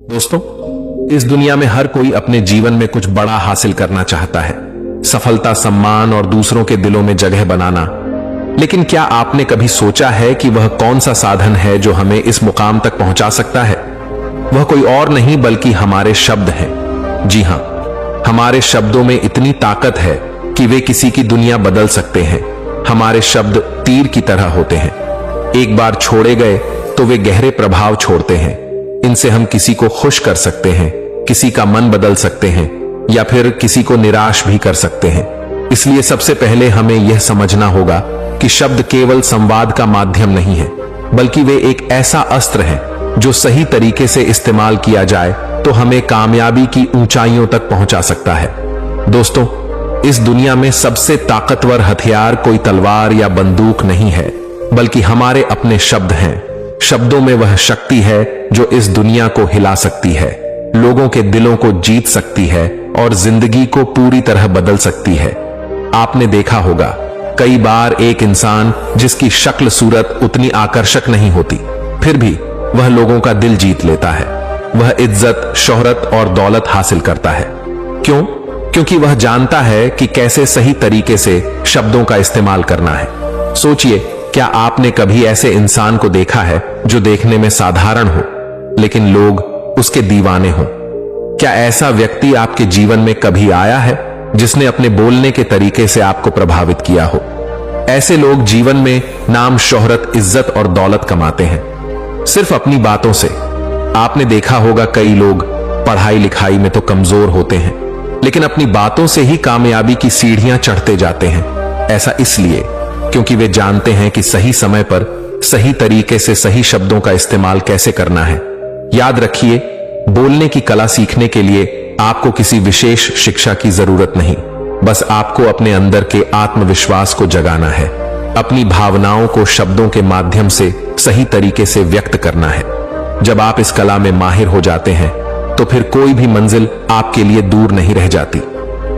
दोस्तों, इस दुनिया में हर कोई अपने जीवन में कुछ बड़ा हासिल करना चाहता है। सफलता, सम्मान और दूसरों के दिलों में जगह बनाना। लेकिन क्या आपने कभी सोचा है कि वह कौन सा साधन है जो हमें इस मुकाम तक पहुंचा सकता है? वह कोई और नहीं बल्कि हमारे शब्द हैं। जी हां, हमारे शब्दों में इतनी ताकत है कि वे किसी की दुनिया बदल सकते हैं। हमारे शब्द तीर की तरह होते हैं। एक बार छोड़े गए तो वे गहरे प्रभाव छोड़ते हैं। इनसे हम किसी को खुश कर सकते हैं, किसी का मन बदल सकते हैं या फिर किसी को निराश भी कर सकते हैं। इसलिए सबसे पहले हमें यह समझना होगा कि शब्द केवल संवाद का माध्यम नहीं है, बल्कि वे एक ऐसा अस्त्र है जो सही तरीके से इस्तेमाल किया जाए तो हमें कामयाबी की ऊंचाइयों तक पहुंचा सकता है। दोस्तों, इस दुनिया में सबसे ताकतवर हथियार कोई तलवार या बंदूक नहीं है, बल्कि हमारे अपने शब्द हैं। शब्दों में वह शक्ति है जो इस दुनिया को हिला सकती है, लोगों के दिलों को जीत सकती है और जिंदगी को पूरी तरह बदल सकती है। आपने देखा होगा, कई बार एक इंसान जिसकी शक्ल सूरत उतनी आकर्षक नहीं होती, फिर भी वह लोगों का दिल जीत लेता है। वह इज्जत, शोहरत और दौलत हासिल करता है। क्यों? क्योंकि वह जानता है कि कैसे सही तरीके से शब्दों का इस्तेमाल करना है। सोचिए, क्या आपने कभी ऐसे इंसान को देखा है जो देखने में साधारण हो लेकिन लोग उसके दीवाने हों? क्या ऐसा व्यक्ति आपके जीवन में कभी आया है जिसने अपने बोलने के तरीके से आपको प्रभावित किया हो? ऐसे लोग जीवन में नाम, शोहरत, इज्जत और दौलत कमाते हैं सिर्फ अपनी बातों से। आपने देखा होगा, कई लोग पढ़ाई लिखाई में तो कमजोर होते हैं लेकिन अपनी बातों से ही कामयाबी की सीढ़ियां चढ़ते जाते हैं। ऐसा इसलिए क्योंकि वे जानते हैं कि सही समय पर सही तरीके से सही शब्दों का इस्तेमाल कैसे करना है। याद रखिए, बोलने की कला सीखने के लिए आपको किसी विशेष शिक्षा की जरूरत नहीं, बस आपको अपने अंदर के आत्मविश्वास को जगाना है, अपनी भावनाओं को शब्दों के माध्यम से सही तरीके से व्यक्त करना है। जब आप इस कला में माहिर हो जाते हैं तो फिर कोई भी मंजिल आपके लिए दूर नहीं रह जाती।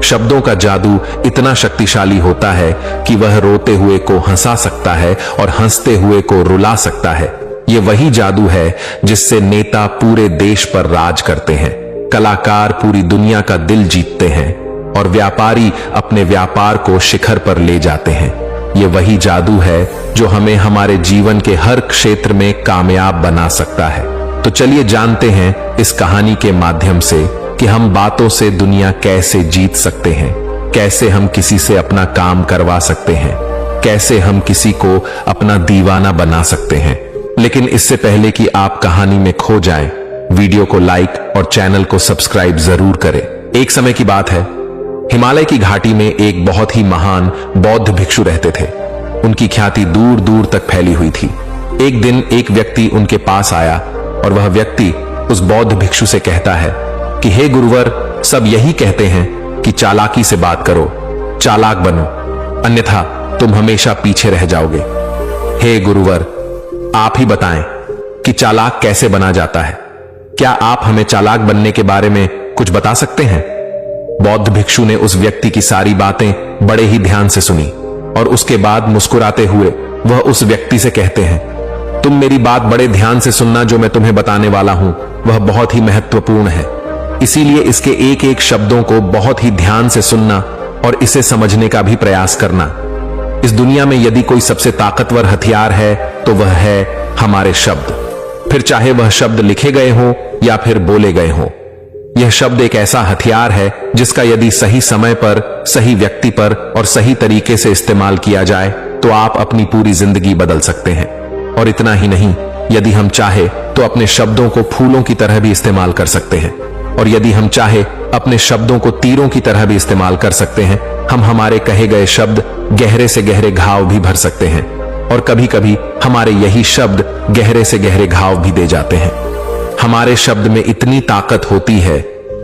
शब्दों का जादू इतना शक्तिशाली होता है कि वह रोते हुए को हंसा सकता है और हंसते हुए को रुला सकता है। यह वही जादू है जिससे नेता पूरे देश पर राज करते हैं, कलाकार पूरी दुनिया का दिल जीतते हैं और व्यापारी अपने व्यापार को शिखर पर ले जाते हैं। यह वही जादू है जो हमें हमारे जीवन के हर क्षेत्र में कामयाब बना सकता है। तो चलिए जानते हैं इस कहानी के माध्यम से कि हम बातों से दुनिया कैसे जीत सकते हैं, कैसे हम किसी से अपना काम करवा सकते हैं, कैसे हम किसी को अपना दीवाना बना सकते हैं। लेकिन इससे पहले कि आप कहानी में खो जाएं, वीडियो को लाइक और चैनल को सब्सक्राइब जरूर करें। एक समय की बात है, हिमालय की घाटी में एक बहुत ही महान बौद्ध भिक्षु रहते थे। उनकी ख्याति दूर दूर तक फैली हुई थी। एक दिन एक व्यक्ति उनके पास आया और वह व्यक्ति उस बौद्ध भिक्षु से कहता है कि हे गुरुवर, सब यही कहते हैं कि चालाकी से बात करो, चालाक बनो, अन्यथा तुम हमेशा पीछे रह जाओगे। हे गुरुवर, आप ही बताएं कि चालाक कैसे बना जाता है। क्या आप हमें चालाक बनने के बारे में कुछ बता सकते हैं? बौद्ध भिक्षु ने उस व्यक्ति की सारी बातें बड़े ही ध्यान से सुनी और उसके बाद मुस्कुराते हुए वह उस व्यक्ति से कहते हैं, तुम मेरी बात बड़े ध्यान से सुनना। जो मैं तुम्हें बताने वाला हूं वह बहुत ही महत्वपूर्ण है, इसीलिए इसके एक एक शब्दों को बहुत ही ध्यान से सुनना और इसे समझने का भी प्रयास करना। इस दुनिया में यदि कोई सबसे ताकतवर हथियार है तो वह है हमारे शब्द। फिर चाहे वह शब्द लिखे गए हों या फिर बोले गए हों, यह शब्द एक ऐसा हथियार है जिसका यदि सही समय पर, सही व्यक्ति पर और सही तरीके से इस्तेमाल किया जाए तो आप अपनी पूरी जिंदगी बदल सकते हैं। और इतना ही नहीं, यदि हम चाहे तो अपने शब्दों को फूलों की तरह भी इस्तेमाल कर सकते हैं और यदि हम चाहे अपने शब्दों को तीरों की तरह भी इस्तेमाल कर सकते हैं। हम हमारे कहे गए शब्द गहरे से गहरे घाव भी भर सकते हैं और कभी कभी हमारे यही शब्द गहरे से गहरे घाव भी दे जाते हैं। हमारे शब्द में इतनी ताकत होती है,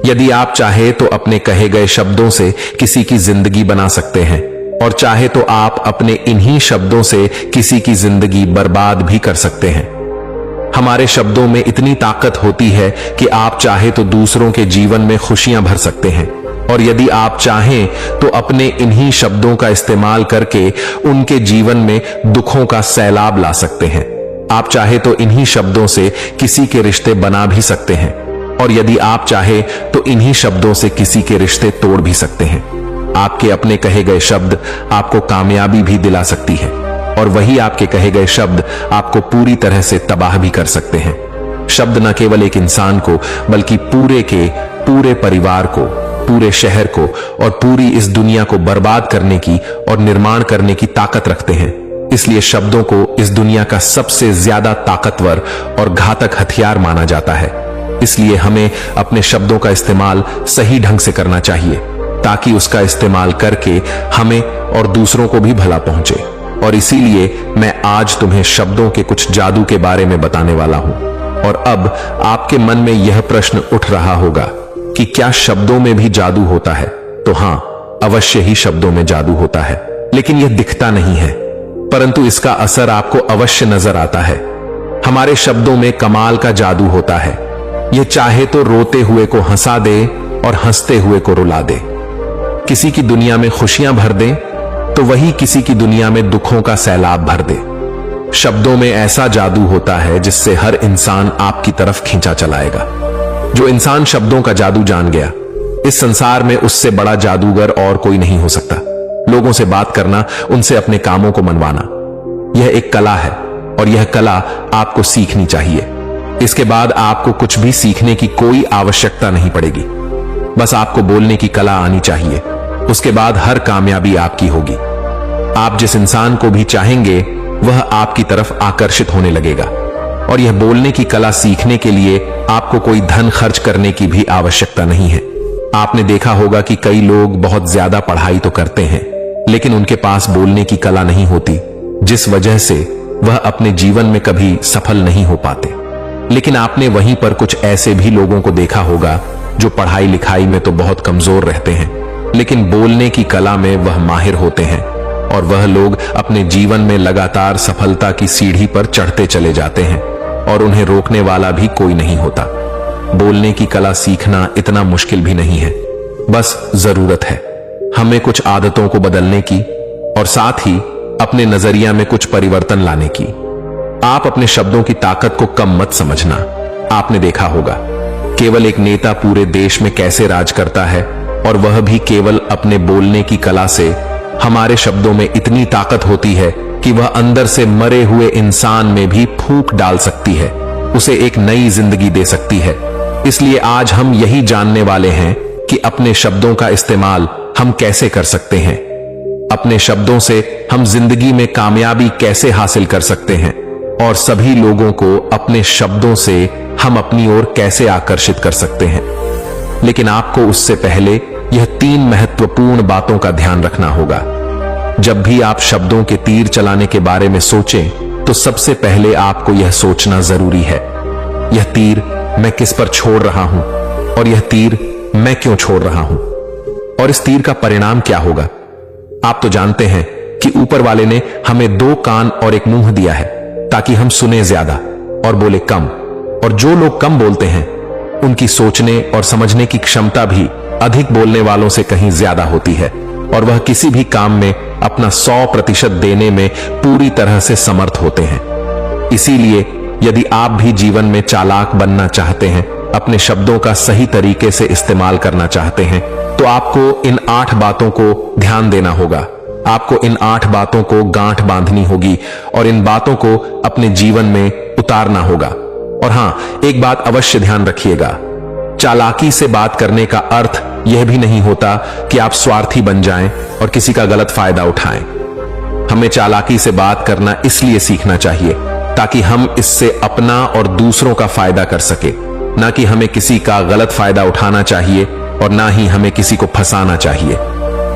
यदि आप चाहे तो अपने कहे गए शब्दों से किसी की जिंदगी बना सकते हैं और चाहे तो आप अपने इन्हीं शब्दों से किसी की जिंदगी बर्बाद भी कर सकते हैं। हमारे शब्दों में इतनी ताकत होती है कि आप चाहे तो दूसरों के जीवन में खुशियां भर सकते हैं और यदि आप चाहें तो अपने इन्हीं शब्दों का इस्तेमाल करके उनके जीवन में दुखों का सैलाब ला सकते हैं। आप चाहे तो इन्हीं शब्दों से किसी के रिश्ते बना भी सकते हैं और यदि आप चाहे तो इन्हीं शब्दों से किसी के रिश्ते तोड़ भी सकते हैं। आपके अपने कहे गए शब्द आपको कामयाबी भी दिला सकती है और वही आपके कहे गए शब्द आपको पूरी तरह से तबाह भी कर सकते हैं। शब्द न केवल एक इंसान को बल्कि पूरे परिवार को, पूरे शहर को और पूरी इस दुनिया को बर्बाद करने की और निर्माण करने की ताकत रखते हैं। इसलिए शब्दों को इस दुनिया का सबसे ज्यादा ताकतवर और घातक हथियार माना जाता है। इसलिए हमें अपने शब्दों का इस्तेमाल सही ढंग से करना चाहिए ताकि उसका इस्तेमाल करके हमें और दूसरों को भी भला पहुंचे। और इसीलिए मैं आज तुम्हें शब्दों के कुछ जादू के बारे में बताने वाला हूं। और अब आपके मन में यह प्रश्न उठ रहा होगा कि क्या शब्दों में भी जादू होता है? तो हां, अवश्य ही शब्दों में जादू होता है, लेकिन यह दिखता नहीं है, परंतु इसका असर आपको अवश्य नजर आता है। हमारे शब्दों में कमाल का जादू होता है। यह चाहे तो रोते हुए को हंसा दे और हंसते हुए को रुला दे। किसी की दुनिया में खुशियां भर दे तो वही किसी की दुनिया में दुखों का सैलाब भर दे। शब्दों में ऐसा जादू होता है जिससे हर इंसान आपकी तरफ खींचा चलाएगा। जो इंसान शब्दों का जादू जान गया, इस संसार में उससे बड़ा जादूगर और कोई नहीं हो सकता। लोगों से बात करना, उनसे अपने कामों को मनवाना, यह एक कला है और यह कला आपको सीखनी चाहिए। इसके बाद आपको कुछ भी सीखने की कोई आवश्यकता नहीं पड़ेगी। बस आपको बोलने की कला आनी चाहिए। उसके बाद हर कामयाबी आपकी होगी। आप जिस इंसान को भी चाहेंगे वह आपकी तरफ आकर्षित होने लगेगा। और यह बोलने की कला सीखने के लिए आपको कोई धन खर्च करने की भी आवश्यकता नहीं है। आपने देखा होगा कि कई लोग बहुत ज्यादा पढ़ाई तो करते हैं, लेकिन उनके पास बोलने की कला नहीं होती, जिस वजह से वह अपने जीवन में कभी सफल नहीं हो पाते। लेकिन आपने वहीं पर कुछ ऐसे भी लोगों को देखा होगा जो पढ़ाई लिखाई में तो बहुत कमजोर रहते हैं, लेकिन बोलने की कला में वह माहिर होते हैं और वह लोग अपने जीवन में लगातार सफलता की सीढ़ी पर चढ़ते चले जाते हैं और उन्हें रोकने वाला भी कोई नहीं होता। बोलने की कला सीखना इतना मुश्किल भी नहीं है, बस जरूरत है हमें कुछ आदतों को बदलने की और साथ ही अपने नजरिया में कुछ परिवर्तन लाने की। आप अपने शब्दों की ताकत को कम मत समझना। आपने देखा होगा केवल एक नेता पूरे देश में कैसे राज करता है, और वह भी केवल अपने बोलने की कला से। हमारे शब्दों में इतनी ताकत होती है कि वह अंदर से मरे हुए इंसान में भी फूंक डाल सकती है, उसे एक नई जिंदगी दे सकती है। इसलिए आज हम यही जानने वाले हैं कि अपने शब्दों का इस्तेमाल हम कैसे कर सकते हैं। अपने शब्दों से हम जिंदगी में कामयाबी कैसे हासिल कर सकते हैं और सभी लोगों को अपने शब्दों से हम अपनी ओर कैसे आकर्षित कर सकते हैं। लेकिन आपको उससे पहले यह 3 महत्वपूर्ण बातों का ध्यान रखना होगा। जब भी आप शब्दों के तीर चलाने के बारे में सोचें तो सबसे पहले आपको यह सोचना जरूरी है, यह तीर मैं किस पर छोड़ रहा हूं और यह तीर मैं क्यों छोड़ रहा हूं, और इस तीर का परिणाम क्या होगा। आप तो जानते हैं कि ऊपर वाले ने हमें 2 कान और एक मुंह दिया है ताकि हम सुने ज्यादा और बोले कम, और जो लोग कम बोलते हैं उनकी सोचने और समझने की क्षमता भी अधिक बोलने वालों से कहीं ज्यादा होती है, और वह किसी भी काम में अपना 100% देने में पूरी तरह से समर्थ होते हैं। इसीलिए यदि आप भी जीवन में चालाक बनना चाहते हैं, अपने शब्दों का सही तरीके से इस्तेमाल करना चाहते हैं, तो आपको इन 8 बातों को ध्यान देना होगा। आपको इन 8 बातों को गांठ बांधनी होगी और इन बातों को अपने जीवन में उतारना होगा। और हां, एक बात अवश्य ध्यान रखिएगा, चालाकी से बात करने का अर्थ यह भी नहीं होता कि आप स्वार्थी बन जाएं और किसी का गलत फायदा उठाएं। हमें चालाकी से बात करना इसलिए सीखना चाहिए ताकि हम इससे अपना और दूसरों का फायदा कर सके, ना कि हमें किसी का गलत फायदा उठाना चाहिए और ना ही हमें किसी को फंसाना चाहिए।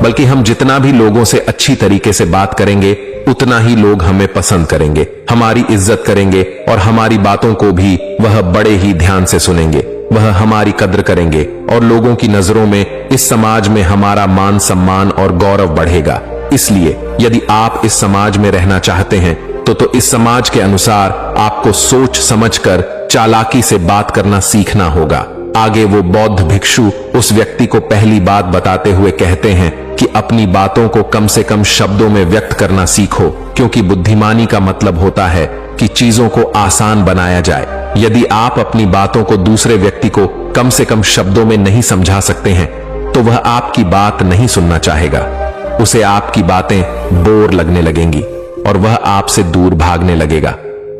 बल्कि हम जितना भी लोगों से अच्छी तरीके से बात करेंगे उतना ही लोग हमें पसंद करेंगे, हमारी इज्जत करेंगे और हमारी बातों को भी वह बड़े ही ध्यान से सुनेंगे। वह हमारी कद्र करेंगे और लोगों की नजरों में इस समाज में हमारा मान सम्मान और गौरव बढ़ेगा। इसलिए यदि आप इस समाज में रहना चाहते हैं तो इस समाज के अनुसार आपको सोच समझकर चालाकी से बात करना सीखना होगा। आगे वो बौद्ध भिक्षु उस व्यक्ति को पहली बात बताते हुए कहते हैं कि अपनी बातों को कम से कम शब्दों में व्यक्त करना सीखो, क्योंकि बुद्धिमानी का मतलब होता है कि चीजों को आसान बनाया जाए। यदि आप अपनी बातों को दूसरे व्यक्ति को कम से कम शब्दों में नहीं समझा सकते हैं तो वह आपकी बात नहीं सुनना चाहेगा। उसे आपकी बातें बोर लगने लगेंगी और वह आपसे दूर भागने लगेगा।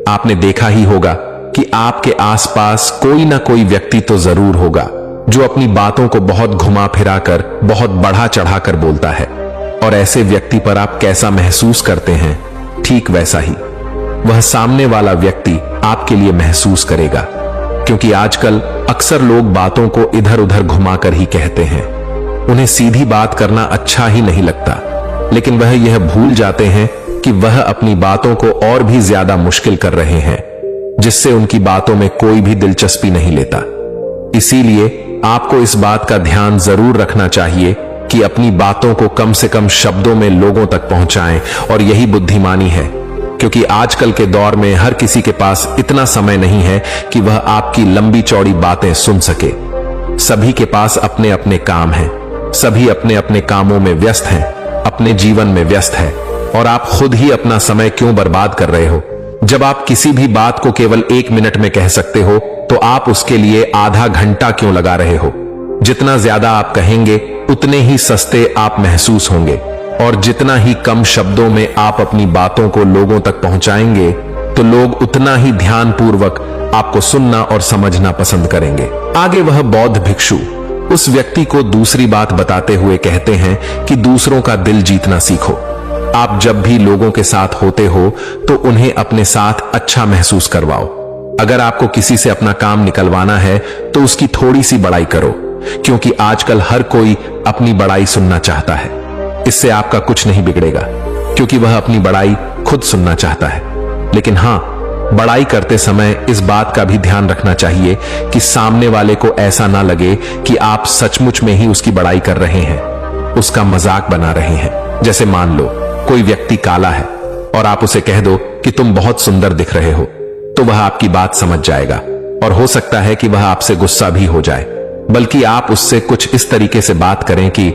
आपने देखा ही होगा कि आपके आसपास कोई ना कोई व्यक्ति तो जरूर होगा जो अपनी बातों को बहुत घुमा फिरा कर, बहुत बढ़ा चढ़ा कर बोलता है, और ऐसे व्यक्ति पर आप कैसा महसूस करते हैं, ठीक वैसा ही वह सामने वाला व्यक्ति आपके लिए महसूस करेगा। क्योंकि आजकल अक्सर लोग बातों को इधर उधर घुमाकर ही कहते हैं। उन्हें सीधी बात करना अच्छा ही नहीं लगता, लेकिन वह यह भूल जाते हैं कि वह अपनी बातों को और भी ज्यादा मुश्किल कर रहे हैं, जिससे उनकी बातों में कोई भी दिलचस्पी नहीं लेता। इसीलिए आपको इस बात का ध्यान जरूर रखना चाहिए कि अपनी बातों को कम से कम शब्दों में लोगों तक पहुंचाएं, और यही बुद्धिमानी है। क्योंकि आजकल के दौर में हर किसी के पास इतना समय नहीं है कि वह आपकी लंबी चौड़ी बातें सुन सके। सभी के पास अपने अपने काम हैं, सभी अपने अपने कामों में व्यस्त हैं, अपने जीवन में व्यस्त हैं, और आप खुद ही अपना समय क्यों बर्बाद कर रहे हो? जब आप किसी भी बात को केवल 1 मिनट में कह सकते हो तो आप उसके लिए आधा घंटा क्यों लगा रहे हो? जितना ज्यादा आप कहेंगे उतने ही सस्ते आप महसूस होंगे, और जितना ही कम शब्दों में आप अपनी बातों को लोगों तक पहुंचाएंगे तो लोग उतना ही ध्यानपूर्वक आपको सुनना और समझना पसंद करेंगे। आगे वह बौद्ध भिक्षु उस व्यक्ति को दूसरी बात बताते हुए कहते हैं कि दूसरों का दिल जीतना सीखो। आप जब भी लोगों के साथ होते हो तो उन्हें अपने साथ अच्छा महसूस करवाओ। अगर आपको किसी से अपना काम निकलवाना है तो उसकी थोड़ी सी बड़ाई करो, क्योंकि आजकल हर कोई अपनी बड़ाई सुनना चाहता है। इससे आपका कुछ नहीं बिगड़ेगा, क्योंकि वह अपनी बड़ाई खुद सुनना चाहता है। लेकिन हां, बड़ाई करते समय इस बात का भी ध्यान रखना चाहिए कि सामने वाले को ऐसा ना लगे कि आप सचमुच में ही उसकी बड़ाई कर रहे हैं, उसका मजाक बना रहे हैं। जैसे मान लो कोई व्यक्ति काला है और आप उसे कह दो कि तुम बहुत सुंदर दिख रहे हो, तो वह आपकी बात समझ जाएगा, और हो सकता है कि वह आपसे गुस्सा भी हो जाए। बल्कि आप उससे कुछ इस तरीके से बात करें कि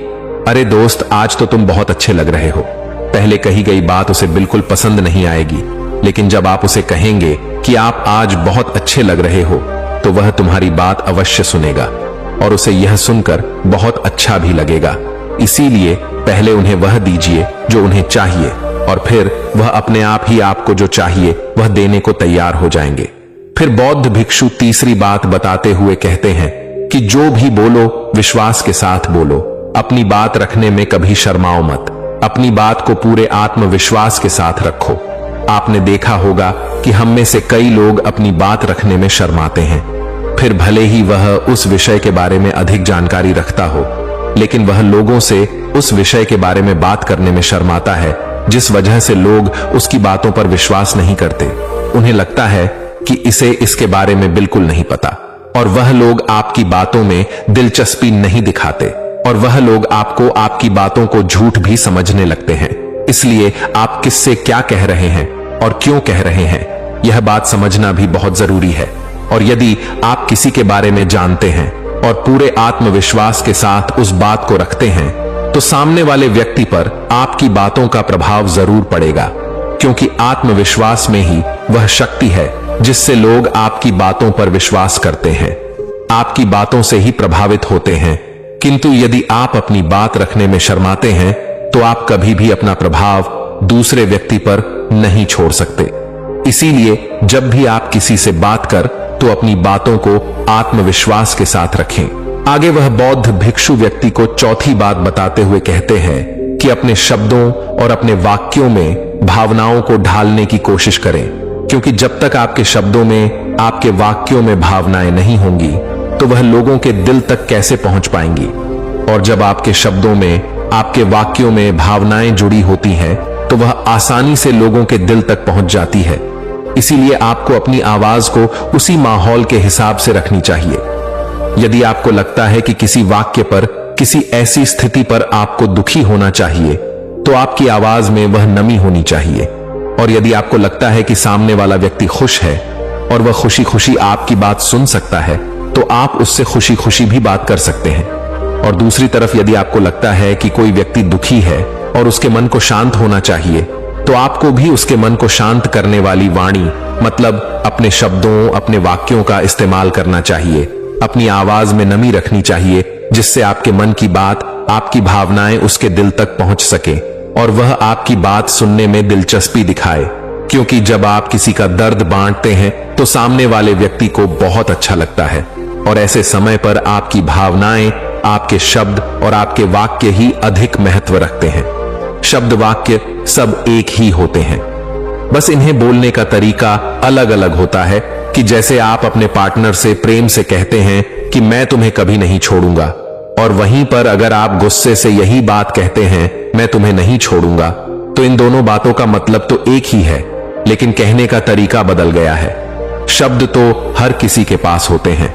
अरे दोस्त, आज तो तुम बहुत अच्छे लग रहे हो। पहले कही गई बात उसे बिल्कुल पसंद नहीं आएगी, लेकिन जब आप उसे कहेंगे कि आप आज बहुत अच्छे लग रहे हो तो वह तुम्हारी बात अवश्य सुनेगा, और उसे यह सुनकर बहुत अच्छा भी लगेगा। इसीलिए पहले उन्हें वह दीजिए जो उन्हें चाहिए, और फिर वह अपने आप ही आपको जो चाहिए वह देने को तैयार हो जाएंगे। फिर बौद्ध भिक्षु तीसरी बात बताते हुए कहते हैं कि जो भी बोलो विश्वास के साथ बोलो। अपनी बात रखने में कभी शर्माओ मत। अपनी बात को पूरे आत्मविश्वास के साथ रखो। आपने देखा होगा कि हम में से कई लोग अपनी बात रखने में शर्माते हैं। फिर भले ही वह उस विषय के बारे में अधिक जानकारी रखता हो, लेकिन वह लोगों से उस विषय के बारे में बात करने में शर्माता है, जिस वजह से लोग उसकी बातों पर विश्वास नहीं करते। उन्हें लगता है कि इसे इसके बारे में बिल्कुल नहीं पता, और वह लोग आपकी बातों में दिलचस्पी नहीं दिखाते, और वह लोग आपको आपकी बातों को झूठ भी समझने लगते हैं। इसलिए आप किससे क्या कह रहे हैं और क्यों कह रहे हैं, यह बात समझना भी बहुत जरूरी है। और यदि आप किसी के बारे में जानते हैं और पूरे आत्मविश्वास के साथ उस बात को रखते हैं, तो सामने वाले व्यक्ति पर आपकी बातों का प्रभाव जरूर पड़ेगा, क्योंकि आत्मविश्वास में ही वह शक्ति है जिससे लोग आपकी बातों पर विश्वास करते हैं, आपकी बातों से ही प्रभावित होते हैं। किंतु यदि आप अपनी बात रखने में शर्माते हैं तो आप कभी भी अपना प्रभाव दूसरे व्यक्ति पर नहीं छोड़ सकते। इसीलिए जब भी आप किसी से बात कर तो अपनी बातों को आत्मविश्वास के साथ रखें। आगे वह बौद्ध भिक्षु व्यक्ति को चौथी बात बताते हुए कहते हैं कि अपने शब्दों और अपने वाक्यों में भावनाओं को ढालने की कोशिश करें, क्योंकि जब तक आपके शब्दों में, आपके वाक्यों में भावनाएं नहीं होंगी तो वह लोगों के दिल तक कैसे पहुंच पाएंगी। और जब आपके शब्दों में, आपके वाक्यों में भावनाएं जुड़ी होती हैं तो वह आसानी से लोगों के दिल तक पहुंच जाती है। इसीलिए आपको अपनी आवाज को उसी माहौल के हिसाब से रखनी चाहिए। यदि आपको लगता है कि किसी वाक्य पर, किसी ऐसी स्थिति पर आपको दुखी होना चाहिए, तो आपकी आवाज में वह नमी होनी चाहिए। और यदि आपको लगता है कि सामने वाला व्यक्ति खुश है और वह खुशी खुशी आपकी बात सुन सकता है, तो आप उससे खुशी खुशी भी बात कर सकते हैं। और दूसरी तरफ यदि आपको लगता है कि कोई व्यक्ति दुखी है और उसके मन को शांत होना चाहिए, तो आपको भी उसके मन को शांत करने वाली वाणी मतलब अपने शब्दों, अपने वाक्यों का इस्तेमाल करना चाहिए। अपनी आवाज में नमी रखनी चाहिए, जिससे आपके मन की बात, आपकी भावनाएं उसके दिल तक पहुंच सके और वह आपकी बात सुनने में दिलचस्पी दिखाए। क्योंकि जब आप किसी का दर्द बांटते हैं तो सामने वाले व्यक्ति को बहुत अच्छा लगता है और ऐसे समय पर आपकी भावनाएं, आपके शब्द और आपके वाक्य ही अधिक महत्व रखते हैं। शब्द वाक्य सब एक ही होते हैं, बस इन्हें बोलने का तरीका अलग अलग होता है। कि जैसे आप अपने पार्टनर से प्रेम से कहते हैं कि मैं तुम्हें कभी नहीं छोड़ूंगा, और वहीं पर अगर आप गुस्से से यही बात कहते हैं मैं तुम्हें नहीं छोड़ूंगा, तो इन दोनों बातों का मतलब तो एक ही है, लेकिन कहने का तरीका बदल गया है। शब्द तो हर किसी के पास होते हैं,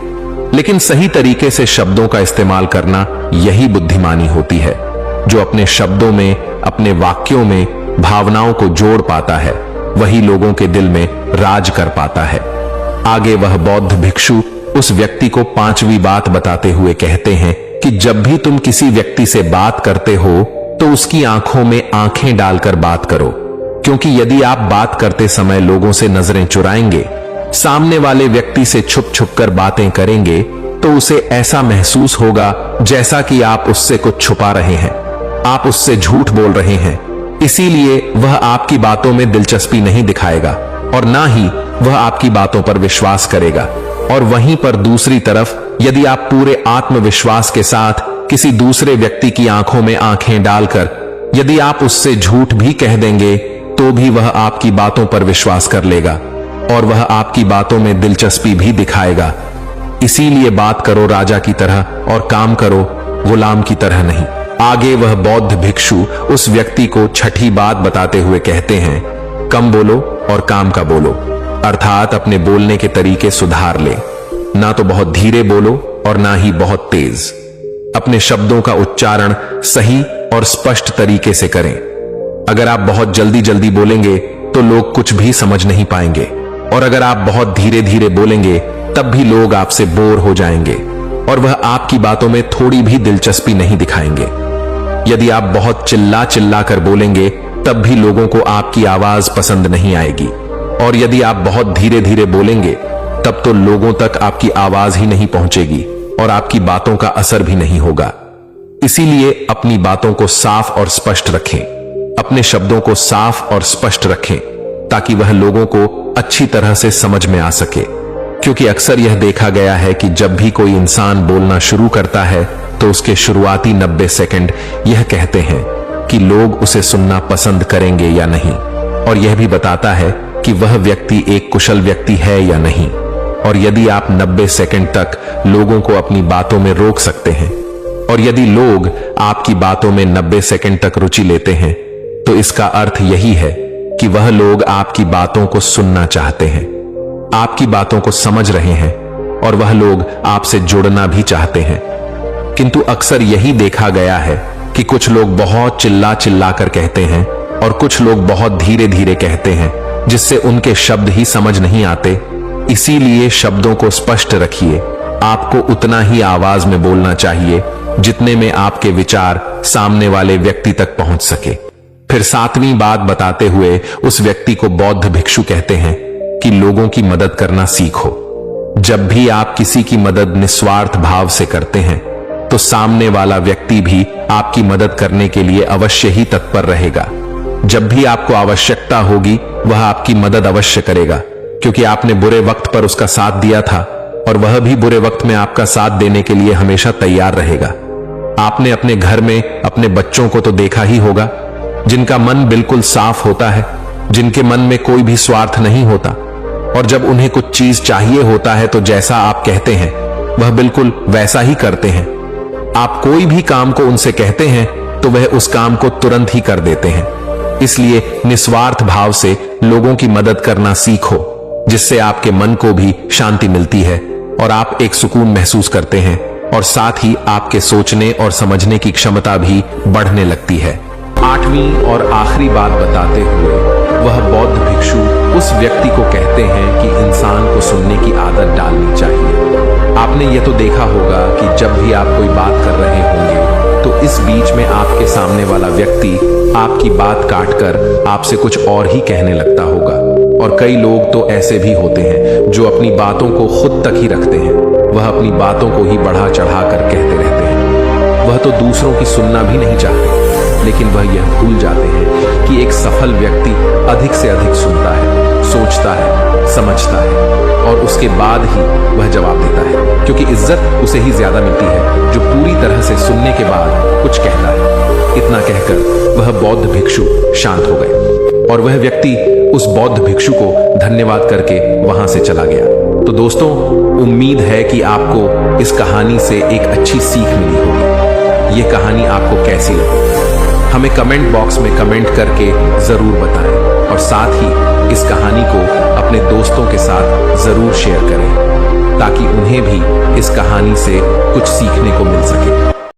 लेकिन सही तरीके से शब्दों का इस्तेमाल करना यही बुद्धिमानी होती है। जो अपने शब्दों में, अपने वाक्यों में भावनाओं को जोड़ पाता है, वही लोगों के दिल में राज कर पाता है। आगे वह बौद्ध भिक्षु उस व्यक्ति को 5वीं बात बताते हुए कहते हैं कि जब भी तुम किसी व्यक्ति से बात करते हो तो उसकी आंखों में आंखें डालकर बात करो, क्योंकि यदि आप बात करते समय लोगों से नजरें चुराएंगे, सामने वाले व्यक्ति से छुप छुप कर बातें करेंगे, तो उसे ऐसा महसूस होगा जैसा कि आप उससे कुछ छुपा रहे हैं, आप उससे झूठ बोल रहे हैं। इसीलिए वह आपकी बातों में दिलचस्पी नहीं दिखाएगा और ना ही वह आपकी बातों पर विश्वास करेगा। और वहीं पर दूसरी तरफ यदि आप पूरे आत्मविश्वास के साथ किसी दूसरे व्यक्ति की आंखों में आंखें डालकर यदि आप उससे झूठ भी कह देंगे, तो भी वह आपकी बातों पर विश्वास कर लेगा और वह आपकी बातों में दिलचस्पी भी दिखाएगा। इसीलिए बात करो राजा की तरह और काम करो गुलाम की तरह नहीं। आगे वह बौद्ध भिक्षु उस व्यक्ति को 6ठी बात बताते हुए कहते हैं, कम बोलो और काम का बोलो, अर्थात अपने बोलने के तरीके सुधार ले। ना तो बहुत धीरे बोलो और ना ही बहुत तेज। अपने शब्दों का उच्चारण सही और स्पष्ट तरीके से करें। अगर आप बहुत जल्दी जल्दी बोलेंगे तो लोग कुछ भी समझ नहीं पाएंगे, और अगर आप बहुत धीरे धीरे बोलेंगे तब भी लोग आपसे बोर हो जाएंगे और वह आपकी बातों में थोड़ी भी दिलचस्पी नहीं दिखाएंगे। यदि आप बहुत चिल्ला चिल्ला कर बोलेंगे तब भी लोगों को आपकी आवाज पसंद नहीं आएगी, और यदि आप बहुत धीरे धीरे बोलेंगे तब तो लोगों तक आपकी आवाज ही नहीं पहुंचेगी और आपकी बातों का असर भी नहीं होगा। इसीलिए अपनी बातों को साफ और स्पष्ट रखें, अपने शब्दों को साफ और स्पष्ट रखें, ताकि वह लोगों को अच्छी तरह से समझ में आ सके। क्योंकि अक्सर यह देखा गया है कि जब भी कोई इंसान बोलना शुरू करता है तो उसके शुरुआती 90 सेकंड यह कहते हैं कि लोग उसे सुनना पसंद करेंगे या नहीं, और यह भी बताता है कि वह व्यक्ति एक कुशल व्यक्ति है या नहीं। और यदि आप 90 सेकंड तक लोगों को अपनी बातों में रोक सकते हैं, और यदि लोग आपकी बातों में 90 सेकंड तक रुचि लेते हैं, तो इसका अर्थ यही है कि वह लोग आपकी बातों को सुनना चाहते हैं, आपकी बातों को समझ रहे हैं, और वह लोग आपसे जुड़ना भी चाहते हैं। किंतु अक्सर यही देखा गया है कि कुछ लोग बहुत चिल्ला चिल्ला कर कहते हैं और कुछ लोग बहुत धीरे धीरे कहते हैं, जिससे उनके शब्द ही समझ नहीं आते। इसीलिए शब्दों को स्पष्ट रखिए। आपको उतना ही आवाज में बोलना चाहिए जितने में आपके विचार सामने वाले व्यक्ति तक पहुंच सके। फिर 7वीं बात बताते हुए उस व्यक्ति को बौद्ध भिक्षु कहते हैं कि लोगों की मदद करना सीखो। जब भी आप किसी की मदद निस्वार्थ भाव से करते हैं तो सामने वाला व्यक्ति भी आपकी मदद करने के लिए अवश्य ही तत्पर रहेगा। जब भी आपको आवश्यकता होगी वह आपकी मदद अवश्य करेगा, क्योंकि आपने बुरे वक्त पर उसका साथ दिया था और वह भी बुरे वक्त में आपका साथ देने के लिए हमेशा तैयार रहेगा। आपने अपने घर में अपने बच्चों को तो देखा ही होगा, जिनका मन बिल्कुल साफ होता है, जिनके मन में कोई भी स्वार्थ नहीं होता, और जब उन्हें कुछ चीज चाहिए होता है तो जैसा आप कहते हैं वह बिल्कुल वैसा ही करते हैं। आप कोई भी काम को उनसे कहते हैं तो वह उस काम को तुरंत ही कर देते हैं। इसलिए निस्वार्थ भाव से लोगों की मदद करना सीखो, जिससे आपके मन को भी शांति मिलती है और आप एक सुकून महसूस करते हैं, और साथ ही आपके सोचने और समझने की क्षमता भी बढ़ने लगती है। 8वीं और आखिरी बात बताते हुए वह बौद्ध भिक्षु उस व्यक्ति को कहते हैं कि इंसान को सुनने की आदत डालनी चाहिए। आपने यह तो देखा होगा कि जब भी आप कोई बात कर रहे होंगे तो इस बीच में आपके सामने वाला व्यक्ति आपकी बात काटकर आपसे कुछ और ही कहने लगता होगा। और कई लोग तो ऐसे भी होते हैं जो अपनी बातों को खुद तक ही रखते हैं। वह अपनी बातों को ही बढ़ा चढ़ा कर कहते रहते हैं। वह तो दूसरों की सुनना भी नहीं चाहते, लेकिन वह यह भूल जाते हैं कि एक सफल व्यक्ति अधिक से अधिक सुनता है, सोचता है, समझता है और उसके बाद ही वह जवाब देता है, क्योंकि इज्जत उसे ही ज्यादा मिलती है जो पूरी तरह से सुनने के बाद कुछ कहता है। इतना कहकर वह बौद्ध भिक्षु शांत हो गए और वह व्यक्ति उस बौद्ध भिक्षु को धन्यवाद करके वहां से चला गया। तो दोस्तों, उम्मीद है कि आपको इस कहानी से एक अच्छी सीख मिली होगी। ये कहानी आपको कैसी लगी हमें कमेंट बॉक्स में कमेंट करके जरूर बताएं और साथ ही इस कहानी को अपने दोस्तों के साथ जरूर शेयर करें ताकि उन्हें भी इस कहानी से कुछ सीखने को मिल सके।